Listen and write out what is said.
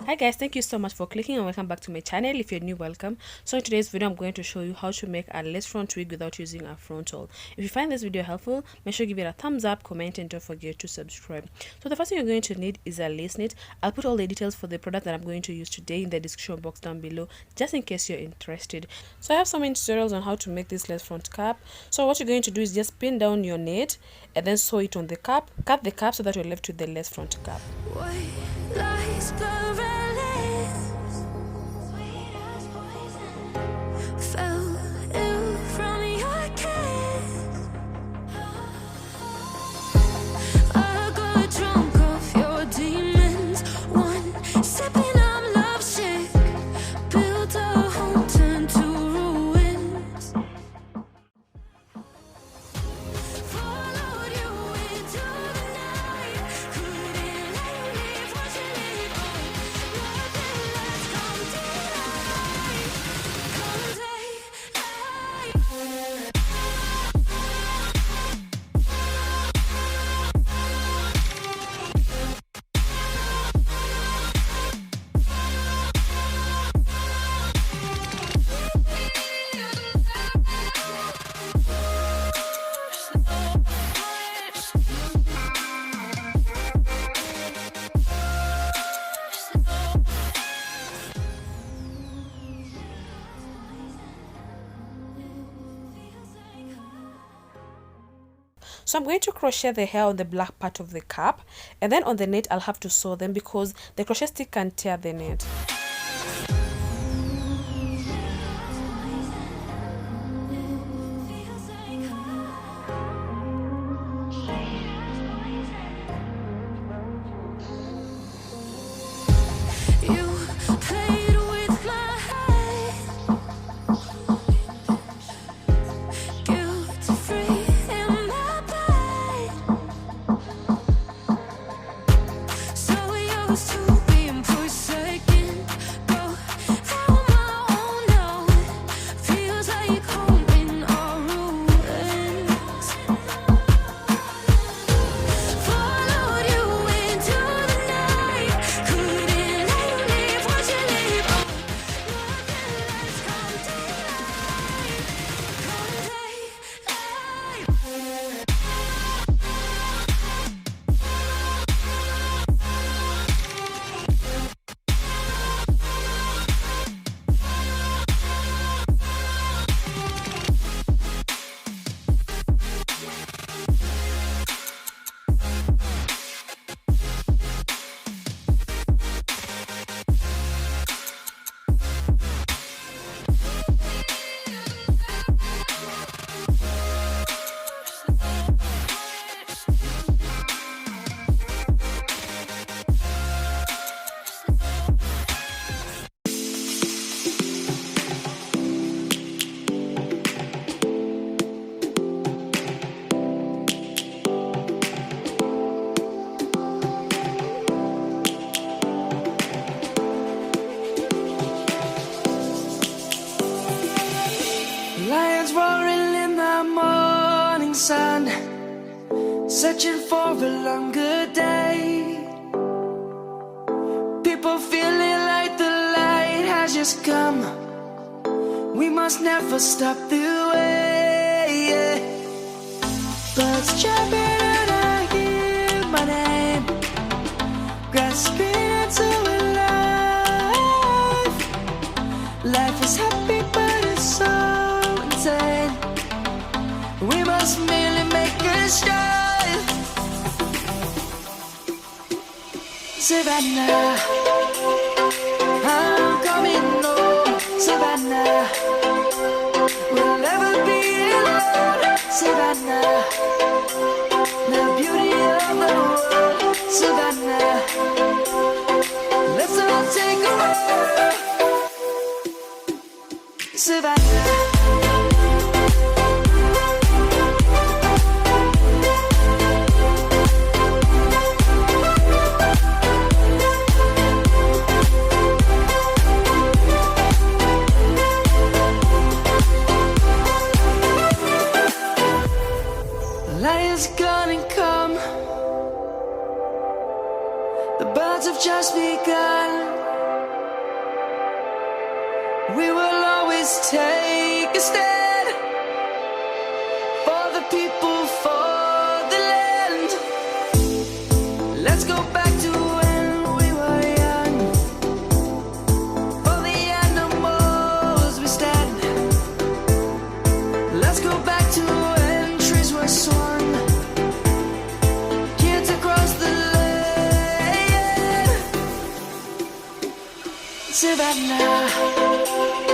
Hi guys, thank you so much for clicking and welcome back to my channel. If you're new, welcome. So in today's video I'm going to show you how to make a lace front wig without using a frontal. If you find this video helpful, make sure you give it a thumbs up, comment, and don't forget to subscribe. So the first thing you're going to need is a lace knit. I'll put all the details for the product that I'm going to use today in the description box down below, just in case you're interested. So I have so many tutorials on how to make this lace front cap. So what you're going to do is just pin down your knit and then sew it on the cap. Cut the cap so that you're left with the lace front cap. So I'm going to crochet the hair on the black part of the cap, and then on the knit I'll have to sew them because the crochet stick can tear the knit. Lions roaring in the morning sun, searching for a longer day. People feeling like the light has just come. We must never stop the way. Birds chirping and I hear my name, grasping into life. Life is happy but it's so we must merely make a start. Savannah, I'm coming home. Savannah, we'll never be alone. Savannah, the beauty of the world. Savannah, let's all take a walk. Savannah. The birds have just begun. We will always take a stand for the people, for the land. Let's go back to when we were young. For the animals we stand. Let's go back to when trees were swung. Kids across the land. Savannah.